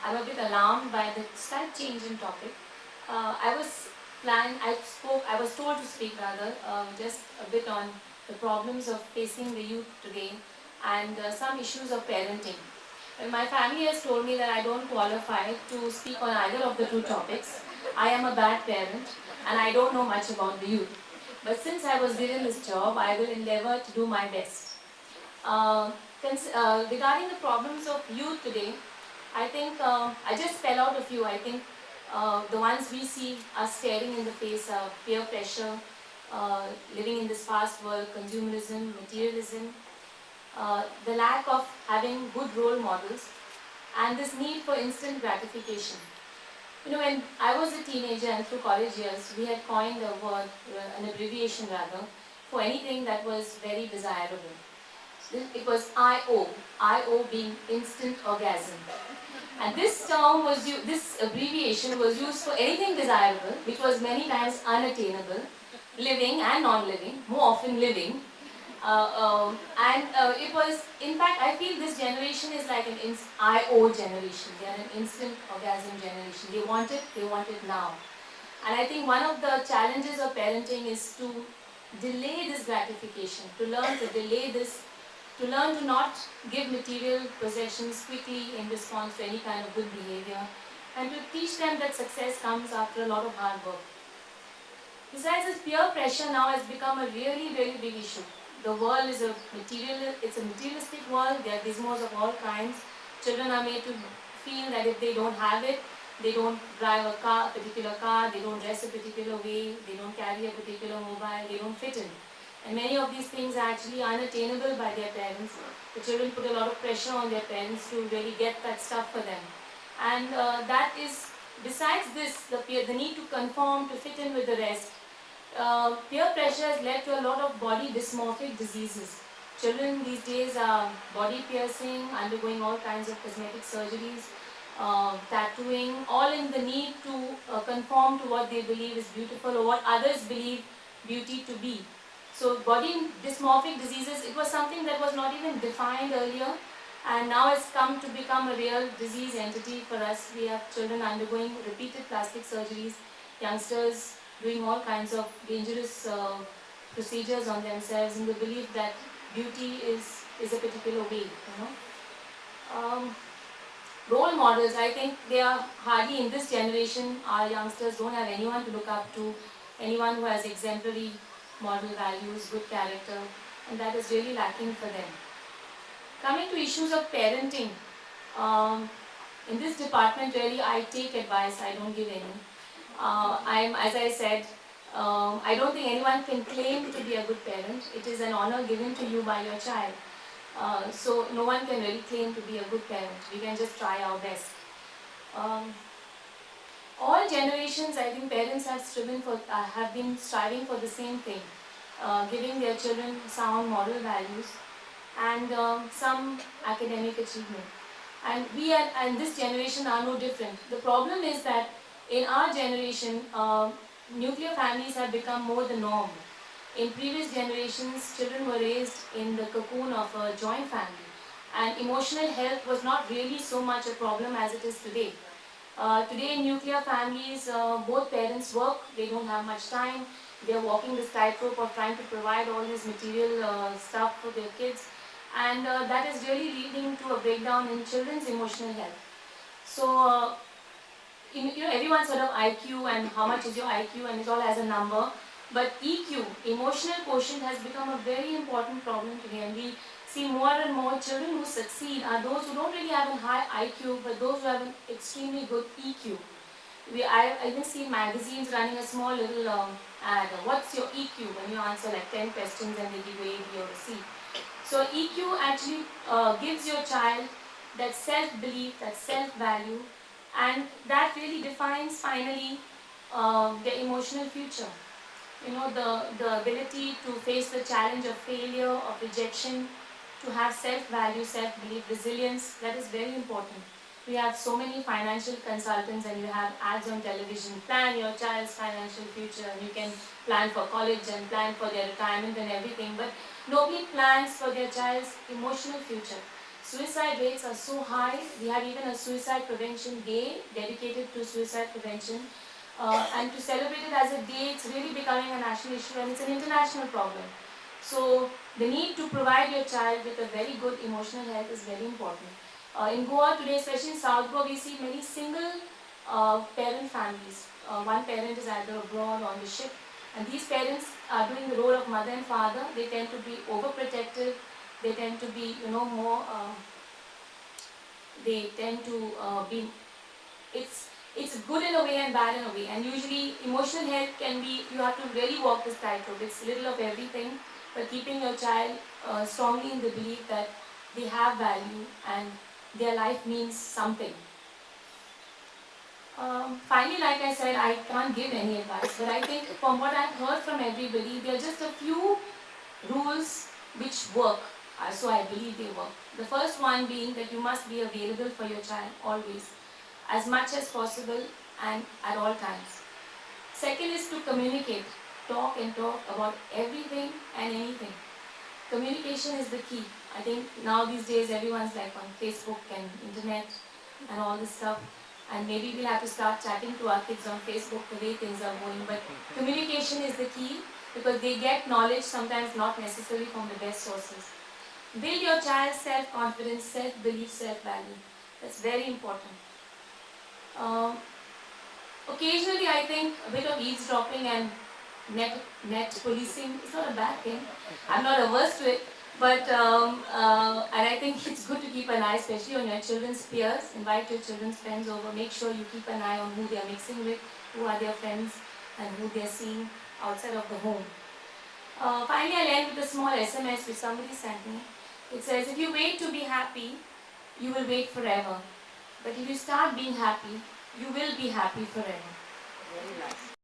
I'm a bit alarmed by the slight change in topic. I was told to speak rather, just a bit on the problems of facing the youth today and some issues of parenting. And my family has told me that I don't qualify to speak on either of the two topics. I am a bad parent and I don't know much about the youth. But since I was given this job, I will endeavor to do my best. Uh, Regarding the problems of youth today, I think I just spell out a few. I think the ones we see are staring in the face are peer pressure, living in this fast world, consumerism, materialism, the lack of having good role models, and this need for instant gratification. You know, when I was a teenager and through college years, we had coined a word, an abbreviation rather, for anything that was very desirable. It was IO, IO being instant orgasm. And this term this abbreviation was used for anything desirable, which was many times unattainable, living and non-living, more often living. It was, in fact, I feel this generation is like an IO generation. They are an instant orgasm generation. They want it now. And I think one of the challenges of parenting is to delay this gratification, to learn to delay this, to learn to not give material possessions quickly in response to any kind of good behavior, and to teach them that success comes after a lot of hard work. Besides, this peer pressure now has become a really, really big issue. The world is it's a materialistic world. There are gizmos of all kinds. Children are made to feel that if they don't have it, they don't drive a particular car, they don't dress a particular way, they don't carry a particular mobile, they don't fit in. And many of these things are actually unattainable by their parents. The children put a lot of pressure on their parents to really get that stuff for them. And that is, besides this, the need to conform, to fit in with the rest, peer pressure has led to a lot of body dysmorphic diseases. Children these days are body piercing, undergoing all kinds of cosmetic surgeries, tattooing, all in the need to conform to what they believe is beautiful or what others believe beauty to be. So body dysmorphic diseases, it was something that was not even defined earlier, and now it's come to become a real disease entity for us. We have children undergoing repeated plastic surgeries, youngsters doing all kinds of dangerous procedures on themselves in the belief that beauty is a particular way, you know. Role models, I think they are hardly in this generation. Our youngsters don't have anyone to look up to, anyone who has exemplary moral values, good character, and that is really lacking for them. Coming to issues of parenting, in this department really I take advice, I don't give any. As I said, I don't think anyone can claim to be a good parent. It is an honor given to you by your child. So no one can really claim to be a good parent. We can just try our best. All generations, I think parents have been striving for the same thing, giving their children sound moral values and some academic achievement. And and this generation are no different. The problem is that in our generation, nuclear families have become more the norm. In previous generations, children were raised in the cocoon of a joint family, and emotional health was not really so much a problem as it is today. Today in nuclear families, both parents work, they don't have much time, they're walking this tightrope of trying to provide all this material stuff for their kids, and that is really leading to a breakdown in children's emotional health. So, everyone's heard of IQ and how much is your IQ, and it all has a number. But EQ, emotional quotient, has become a very important problem today, and we see more and more children who succeed are those who don't really have a high IQ, but those who have an extremely good EQ. I even see magazines running a small little ad, what's your EQ, when you answer like 10 questions and they give you A, B or a C. So EQ actually gives your child that self-belief, that self-value, and that really defines finally their emotional future. You know, the ability to face the challenge of failure, of rejection, to have self-value, self-belief, resilience, that is very important. We have so many financial consultants and you have ads on television, plan your child's financial future, and you can plan for college and plan for their retirement and everything, but nobody plans for their child's emotional future. Suicide rates are so high. We have even a suicide prevention day dedicated to suicide prevention. And to celebrate it as a day, it's really becoming a national issue and it's an international problem. So the need to provide your child with a very good emotional health is very important. In Goa today, especially in South Goa, we see many single parent families. One parent is either abroad or on the ship, and these parents are doing the role of mother and father. They tend to be overprotective. They tend to be, more. They tend to be. It's good in a way and bad in a way. And usually, emotional health can be. You have to really walk this tightrope. It's little of everything, but keeping your child strongly in the belief that they have value and their life means something. Finally, like I said, I can't give any advice, but I think from what I've heard from everybody, there are just a few rules which work. So I believe they work. The first one being that you must be available for your child always, as much as possible and at all times. Second is to communicate. Talk and talk about everything and anything. Communication is the key. I think now these days everyone's like on Facebook and internet and all this stuff. And maybe we'll have to start chatting to our kids on Facebook the way things are going. But communication is the key because they get knowledge sometimes not necessarily from the best sources. Build your child's self-confidence, self-belief, self-value. That's very important. Occasionally, I think a bit of eavesdropping and net policing is not a bad thing. I'm not averse to it, but and I think it's good to keep an eye, especially on your children's peers. Invite your children's friends over. Make sure you keep an eye on who they are mixing with, who are their friends, and who they are seeing outside of the home. Finally, I'll end with a small SMS which somebody sent me. It says, if you wait to be happy, you will wait forever. But if you start being happy, you will be happy forever. Very nice.